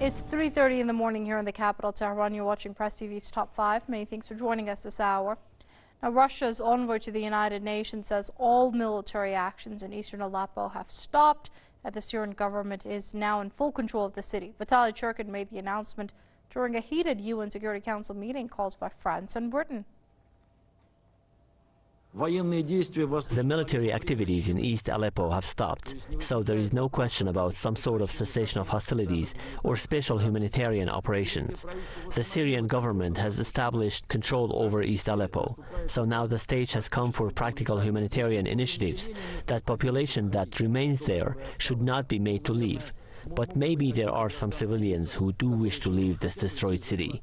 It's 3:30 in the morning here in the capital, Tehran. You're watching Press TV's Top 5. Many thanks for joining us this hour. Now, Russia's envoy to the United Nations says all military actions in eastern Aleppo have stopped, and the Syrian government is now in full control of the city. Vitaly Churkin made the announcement during a heated UN Security Council meeting called by France and Britain. The military activities in East Aleppo have stopped, so there is no question about some sort of cessation of hostilities or special humanitarian operations. The Syrian government has established control over East Aleppo, so now the stage has come for practical humanitarian initiatives. That population that remains there should not be made to leave, but maybe there are some civilians who do wish to leave this destroyed city.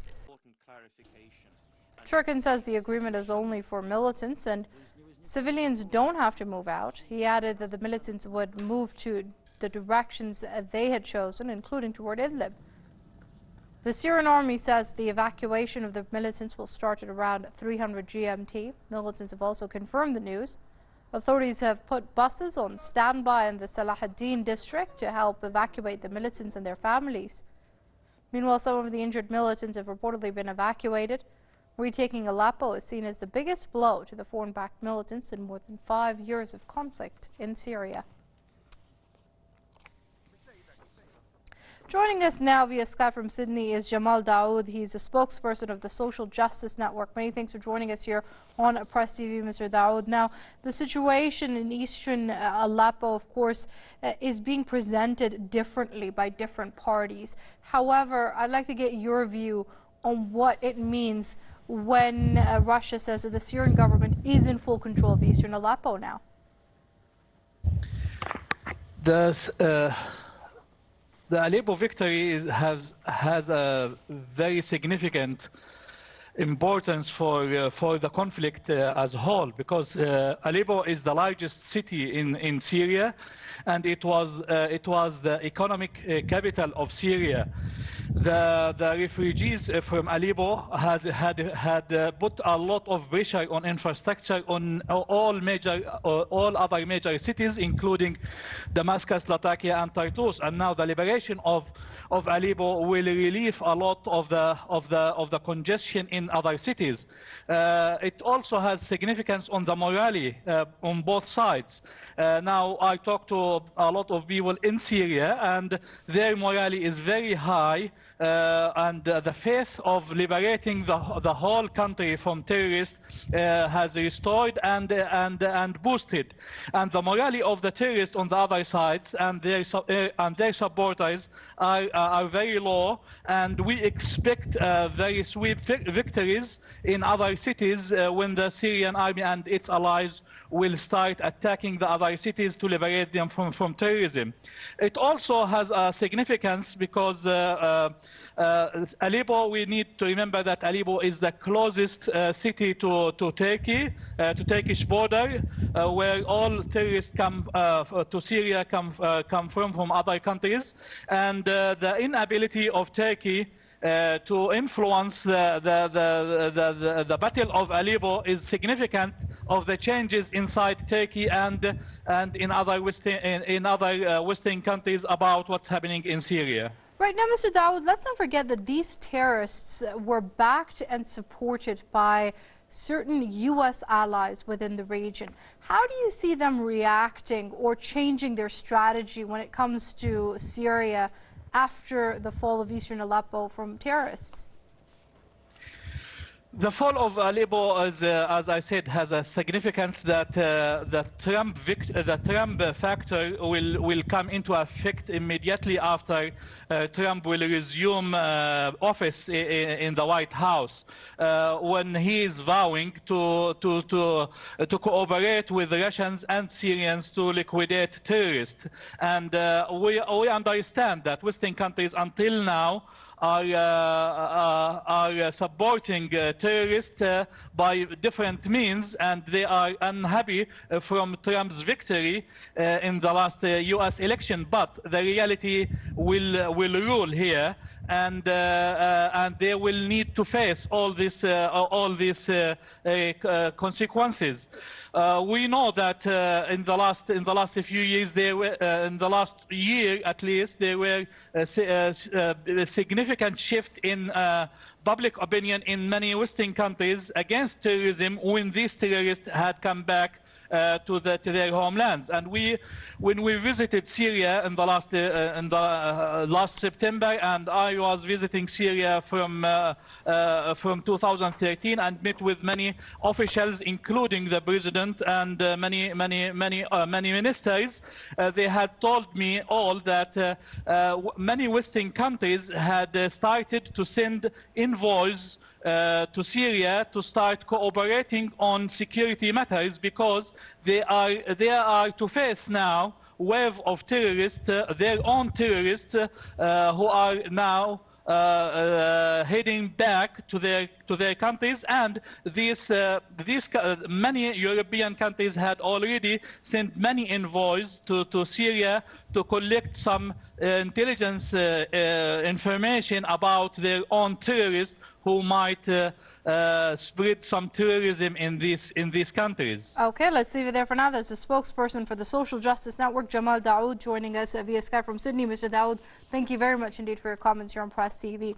Churkin says the agreement is only for militants and civilians don't have to move out. He added that the militants would move to the directions they had chosen, including toward Idlib. The Syrian army says the evacuation of the militants will start at around 300 GMT. Militants have also confirmed the news. Authorities have put buses on standby in the Salahuddin district to help evacuate the militants and their families. Meanwhile, some of the injured militants have reportedly been evacuated. Retaking Aleppo is seen as the biggest blow to the foreign-backed militants in more than 5 years of conflict in Syria. Joining us now via Skype from Sydney is Jamal Daoud. He's a spokesperson of the Social Justice Network. Many thanks for joining us here on Press TV, Mr. Daoud. Now, the situation in eastern Aleppo, of course, is being presented differently by different parties. However, I'd like to get your view on what it means when Russia says that the Syrian government is in full control of eastern Aleppo now. The Aleppo victory has a very significant importance for the conflict as a whole, because Aleppo is the largest city in Syria, and it was the economic capital of Syria. The refugees from Aleppo had put a lot of pressure on infrastructure on all other major cities, including Damascus, Latakia, and Tartus. And now the liberation of Aleppo will relieve a lot of the congestion in other cities. It also has significance on the morale on both sides. Now I talked to a lot of people in Syria, and their morale is very high. And the faith of liberating the whole country from terrorists has restored and boosted. And the morale of the terrorists on the other sides and their supporters are very low, and we expect very swift victories in other cities when the Syrian army and its allies will start attacking the other cities to liberate them from terrorism. It also has a significance because Aleppo, we need to remember that Aleppo is the closest city to Turkey, to Turkish border, where all terrorists come to Syria come from other countries, and the inability of Turkey to influence the Battle of Aleppo is significant of the changes inside Turkey and in other Western countries about what's happening in Syria. Right now, Mr. Daoud, let's not forget that these terrorists were backed and supported by certain U.S. allies within the region. How do you see them reacting or changing their strategy when it comes to Syria after the fall of eastern Aleppo from terrorists? The fall of Aleppo, as I said, has a significance that the Trump factor will come into effect immediately after Trump will resume office in the White House, when he is vowing to cooperate with Russians and Syrians to liquidate terrorists. And we understand that Western countries until now are supporting terrorists by different means, and they are unhappy from Trump's victory in the last U.S. election. But the reality will rule here, and they will need to face all these consequences. We know that in the last few years, in the last year at least, there were a significant shift in public opinion in many Western countries against terrorism when these terrorists had come back to their homelands. And when we visited Syria in the last September, and I was visiting Syria from 2013 and met with many officials, including the president and many ministers, they had told me all that many Western countries had started to send envoys to Syria to start cooperating on security matters, because they are to face now wave of terrorists, their own terrorists, who are now heading back to their countries, and these many European countries had already sent many envoys to Syria to collect some intelligence information about their own terrorists who might spread some terrorism in these countries. Okay, let's leave it there for now. That's the spokesperson for the Social Justice Network, Jamal Daoud, joining us via Skype from Sydney. Mr. Daoud, thank you very much indeed for your comments here on Press TV.